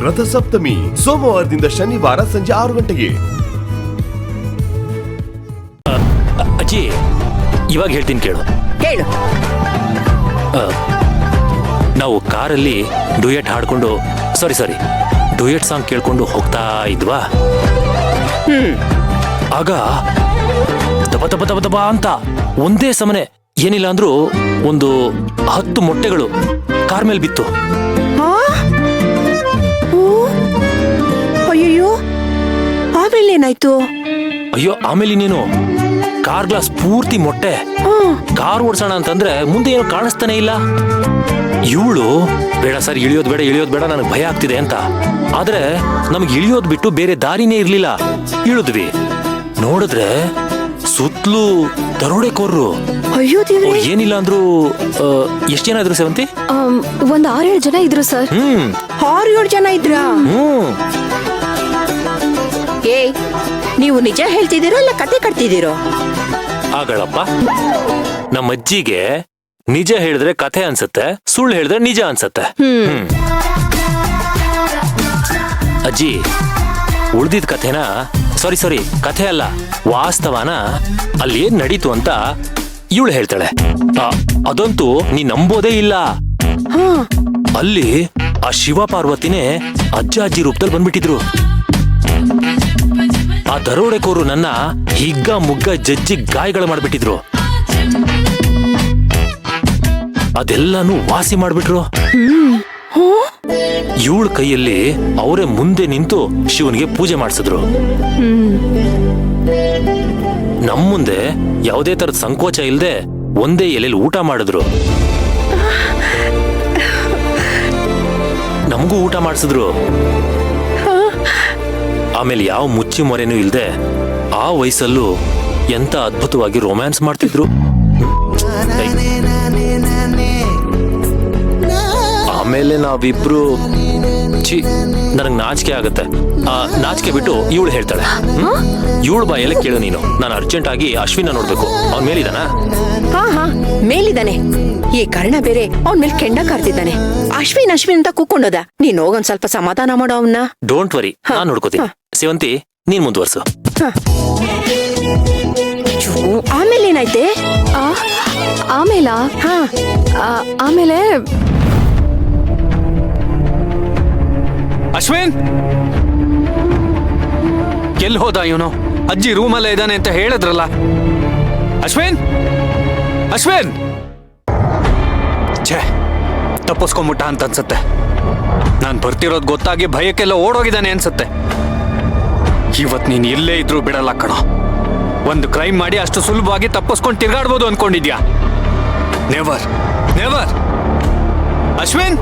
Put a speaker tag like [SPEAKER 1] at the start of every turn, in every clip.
[SPEAKER 1] ರಥಸಪ್ತಮಿ ಸೋಮವಾರದಿಂದ ಶನಿವಾರ ಸಂಜೆ 6 ಗಂಟೆಗೆ.
[SPEAKER 2] ಅಜ್ಜಿ, ಇವಾಗ ಹೇಳ್ತೀನಿ ಕೇಳು. ನಾವು ಕಾರಲ್ಲಿ ಡುಯೆಟ್ ಹಾಡ್ಕೊಂಡು ಸಾರಿ ಡುಯೆಟ್ ಸಾಂಗ್ ಕೇಳ್ಕೊಂಡು ಹೋಗ್ತಾ ಇದ್ವಾ. ಆಗ ದಬ ದಬ ದಬ ದಬ ಅಂತ ಒಂದೇ ಸಮನೆ ಏನಿಲ್ಲ ಅಂದ್ರೂ ಒಂದು 10 ಮೊಟ್ಟೆಗಳು ಕಾರ್ ಮೇಲೆ ಬಿತ್ತು.
[SPEAKER 3] ಅಯ್ಯೋ, ಆಮೇಲೆ ಏನಾಯ್ತು?
[SPEAKER 2] ಅಯ್ಯೋ, ಆಮೇಲೆ ನೀನು ಕಾರ್ ಗ್ಲಾಸ್ ಪೂರ್ತಿ ಮೊಟ್ಟೆ. ಕಾರ್ ಓಡಿಸೋಣ ಅಂತಂದ್ರೆ ಮುಂದೆ ಏನು ಕಾಣಿಸ್ತಾನೆ ಇಲ್ಲ. ಇವಳು ಬೇಡ ಸರ್, ಇಳಿಯೋದ್ ಬೇಡ, ನನಗೆ ಭಯ ಆಗ್ತಿದೆ ಅಂತ. ಆದ್ರೆ ನಮ್ಗೆ ಇಳಿಯೋದ್ ಬಿಟ್ಟು ಬೇರೆ ದಾರಿನೇ ಇರ್ಲಿಲ್ಲ. ಇಳಿದ್ವಿ, ನೋಡಿದ್ರೆ ಸುತ್ತಲೂ ದರೋಡೆಕೋರ್ರು.
[SPEAKER 3] ಅಯ್ಯೋ ದೇವ್ರೇ!
[SPEAKER 2] ಏನಿಲ್ಲ ಅಂದ್ರು ಎಷ್ಟು ಜನ ಇದ್ರು ಸೇವಂತಿ?
[SPEAKER 4] ಒಂದ್ 6-7 ಜನ ಇದ್ರು ಸರ್.
[SPEAKER 3] 6-7 ಜನ ಇದ್ರಾ? ನೀವು ನಿಜ ಹೇಳ್ತಿದ್ದೀರೋ ಇಲ್ಲ ಕತೆ ಕಟ್ತಿದ್ದೀರೋ?
[SPEAKER 2] ಆಗಳಪ್ಪ, ನಮ್ಮ ಅಜ್ಜಿಗೆ ನಿಜ ಹೇಳಿದ್ರೆ ಕಥೆ ಅನ್ಸತ್ತೆ, ಸುಳ್ಳು ಹೇಳಿದ್ರೆ ನಿಜ ಅನ್ಸತ್ತೆ. ಅಜ್ಜಿ, ಉಳ್ದಿದ್ ಕಥೆನ ಸಾರಿ ಕಥೆ ಅಲ್ಲ, ವಾಸ್ತವನ ಅಲ್ಲಿ ಏನ್ ನಡೀತು ಅಂತ ಇವಳು ಹೇಳ್ತಾಳೆ. ಅದಂತೂ ನೀ ನಂಬೋದೇ ಇಲ್ಲ. ಅಲ್ಲಿ ಆ ಶಿವ ಪಾರ್ವತಿನೇ ಅಜ್ಜಿ ರೂಪದಲ್ಲಿ ಬಂದ್ಬಿಟ್ಟಿದ್ರು. ಆ ದರೋಡೆಕೋರು ನನ್ನ ಹಿಗ್ಗ ಮುಗ್ಗ ಜಜ್ಜಿ ಗಾಯಗಳು ಮಾಡ್ಬಿಟ್ಟಿದ್ರು. ಅದೆಲ್ಲಾನು ವಾಸಿ ಮಾಡ್ಬಿಟ್ರು. ಇವಳ ಕೈಯಲ್ಲಿ ಅವರೇ ಮುಂದೆ ನಿಂತು ಶಿವನಿಗೆ ಪೂಜೆ ಮಾಡಿಸಿದ್ರು. ನಮ್ಮ ಮುಂದೆ ಯಾವುದೇ ತರದ ಸಂಕೋಚ ಇಲ್ಲದೆ ಒಂದೇ ಎಲೆಯಲ್ಲಿ ಊಟ ಮಾಡಿದ್ರು. ನಮಗೂ ಊಟ ಮಾಡಿಸಿದ್ರು. ಆಮೇಲೆ ಯಾವ ಮುಚ್ಚಿ ಮೊರೆನೂ ಇಲ್ಲದೆ ಆ ವಯಸ್ಸಲ್ಲೂ ಎಂತ ಅದ್ಭುತವಾಗಿ ರೊಮ್ಯಾನ್ಸ್ ಮಾಡ್ತಿದ್ರು. ಆಮೇಲೆ ನಾವಿಬ್ರು ನನಗ್ ನಾಚಿಕೆ ಆಗತ್ತೆ. ನಾಚಿಕೆ ಬಿಟ್ಟು ಇವಳು ಹೇಳ್ತಾಳೆ. ಇವಳು ಬಾಯಲ್ಲೇ ಕೇಳು ನೀನು. ನಾನು ಅರ್ಜೆಂಟ್ ಆಗಿ ಅಶ್ವಿನ ನೋಡ್ಬೇಕು. ಅವ್ನ ಮೇಲಿದಾನ?
[SPEAKER 3] ಮೇಲಿದ್ದಾನೆ. ಈ ಕರ್ಣ ಬೇರೆ ಅವನ್ ಮೇಲೆ ಕೆಂಡ ಕಾರ್ತಿದ್ದಾನೆ. ಅಶ್ವಿನ್ ಅಂತ ಕೂಕೊಂಡೋದ. ನೀನ್ ಹೋಗೊಂದ್ ಸ್ವಲ್ಪ ಸಮಾಧಾನ ಮಾಡೋ ಅವನ್ನ.
[SPEAKER 2] ಡೋಂಟ್ ವರಿ, ನಾನ್ ನೋಡ್ಕೋತೀನಿ. ಸೇವಂತಿ, ನೀನ್ ಮುಂದುವರ್ಸು.
[SPEAKER 3] ಆಮೇಲೆ ಏನಾಯ್ತೆ?
[SPEAKER 4] ಆಮೇಲೆ
[SPEAKER 5] ಅಶ್ವಿನ್ ಎಲ್ಲಿ ಹೋದ ಇವನು? ಅಜ್ಜಿ ರೂಮಲ್ಲೇ ಇದ್ದಾನೆ ಅಂತ ಹೇಳಿದ್ರಲ್ಲ. ಅಶ್ವಿನ್ ಛೇ, ತಪ್ಪಿಸ್ಕೊಂಬಿಟ್ಟ ಅಂತ ಅನ್ಸತ್ತೆ. ನಾನ್ ಬರ್ತಿರೋದ್ ಗೊತ್ತಾಗಿ ಭಯಕ್ಕೆಲ್ಲ ಓಡೋಗಿದ್ದಾನೆ ಅನ್ಸತ್ತೆ. ಇವತ್ ನೀನ್ ಎಲ್ಲೇ ಇದ್ರೂ ಬಿಡಲ್ಲ ಕಣೋ. ಒಂದು ಕ್ರೈಮ್ ಮಾಡಿ ಅಷ್ಟು ಸುಲಭವಾಗಿ ತಪ್ಪಿಸ್ಕೊಂಡು ತಿರ್ಗಾಡ್ಬೋದು ಅನ್ಕೊಂಡಿದ್ಯಾ? Never never. ಅಶ್ವಿನ್,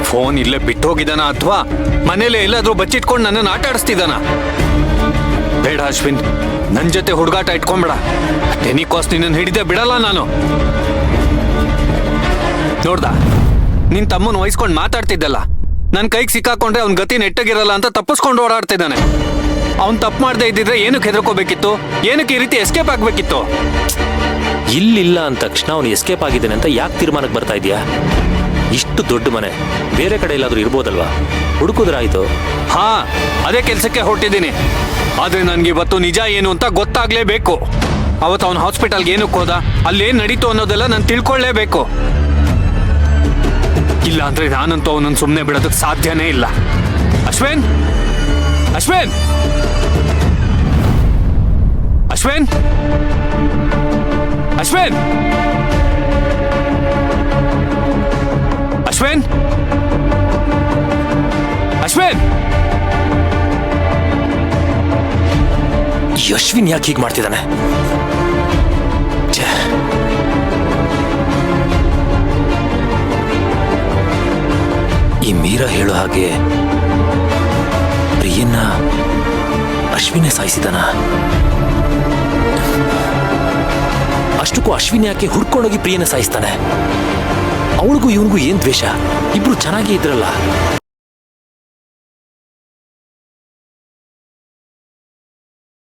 [SPEAKER 5] ಫೋನ್ ಇಲ್ಲೇ ಬಿಟ್ಟು ಹೋಗಿದ್ದಾನ ಅಥವಾ ಮನೇಲೆ ಎಲ್ಲಾದ್ರೂ ಬಚ್ಚಿಟ್ಕೊಂಡು ನನ್ನನ್ನು ಆಟ ಆಡಿಸ್ತಿದ್ದಾನ? ಬೇಡ ಅಶ್ವಿನ್, ನನ್ ಜೊತೆ ಹುಡುಗಾಟ ಇಟ್ಕೊಂಬೇಡ. ಟೆನಿಕಾಸ್ ನಿನ್ನನ್ನು ಹಿಡಿದೇ ಬಿಡಲ್ಲ ನಾನು. ನೋಡ್ದ, ನಿನ್ ತಮ್ಮನ್ ವಹಿಸ್ಕೊಂಡು ಮಾತಾಡ್ತಿದ್ದಲ್ಲ, ನನ್ ಕೈಗೆ ಸಿಕ್ಕಾಕೊಂಡ್ರೆ ಅವ್ನ ಗತಿ ನೆಟ್ಟಗಿರಲ್ಲ ಅಂತ ತಪ್ಪಿಸ್ಕೊಂಡು ಓಡಾಡ್ತಿದ್ದಾನೆ. ಅವ್ನ್ ತಪ್ಪು ಮಾಡದೆ ಇದ್ದಿದ್ರೆ ಏನಕ್ಕೆ ಹೆದರ್ಕೋಬೇಕಿತ್ತು? ಏನಕ್ಕೆ ಈ ರೀತಿ ಎಸ್ಕೇಪ್ ಆಗ್ಬೇಕಿತ್ತು?
[SPEAKER 2] ಇಲ್ಲಿಲ್ಲ ಅಂದ ತಕ್ಷಣ ಅವನು ಎಸ್ಕೇಪ್ ಆಗಿದ್ದಾನೆ ಅಂತ ಯಾಕೆ ತೀರ್ಮಾನಕ್ಕೆ ಬರ್ತಾ ಇದೆಯಾ? ಇಷ್ಟು ದೊಡ್ಡ ಮನೆ, ಬೇರೆ ಕಡೆ ಎಲ್ಲಾದ್ರೂ ಇರ್ಬೋದಲ್ವಾ? ಹುಡುಕುದ್ರಾಯ್ತು.
[SPEAKER 5] ಅದೇ ಕೆಲ್ಸಕ್ಕೆ ಹೊರಟಿದ್ದೀನಿ. ಆದ್ರೆ ನನ್ಗೆ ಇವತ್ತು ನಿಜ ಏನು ಅಂತ ಗೊತ್ತಾಗ್ಲೇಬೇಕು. ಅವತ್ತು ಅವನ ಹಾಸ್ಪಿಟಲ್ಗೆ ಏನಕ್ಕೆ ಹೋದ, ಅಲ್ಲೇನ್ ನಡೀತು ಅನ್ನೋದೆಲ್ಲ ನಾನು ತಿಳ್ಕೊಳ್ಳೇಬೇಕು. ಇಲ್ಲ ಅಂದ್ರೆ ನಾನಂತೂ ಅವನನ್ನು ಸುಮ್ಮನೆ ಬಿಡೋದಕ್ಕೆ ಸಾಧ್ಯನೇ ಇಲ್ಲ. ಅಶ್ವಿನ್ ಅಶ್ವಿನ್ ಅಶ್ವಿನ್ ಅಶ್ವಿನ್ ಅಶ್ವಿನ್ ಅಶ್ವಿನ್
[SPEAKER 2] ಅಶ್ವಿನ್ ಯಾಕೆ ಹೀಗೆ ಮಾಡ್ತಿದ್ದಾನೆ? ಈ ಮೀರಾ ಹೇಳೋ ಹಾಗೆ ಪ್ರಿಯನ್ನ ಅಶ್ವಿನೇ ಸಾಯಿಸಿದಾನ. ಅಷ್ಟಕ್ಕೂ ಅಶ್ವಿನ್ ಯಾಕೆ ಹುಡ್ಕೊಂಡೋಗಿ ಪ್ರಿಯನ ಸಾಯಿಸ್ತಾನೆ? ಅವಳಿಗೂ ಇವನಿಗೂ ಏನ್ ದ್ವೇಷ? ಇಬ್ರು ಚೆನ್ನಾಗೇ ಇದ್ರಲ್ಲ.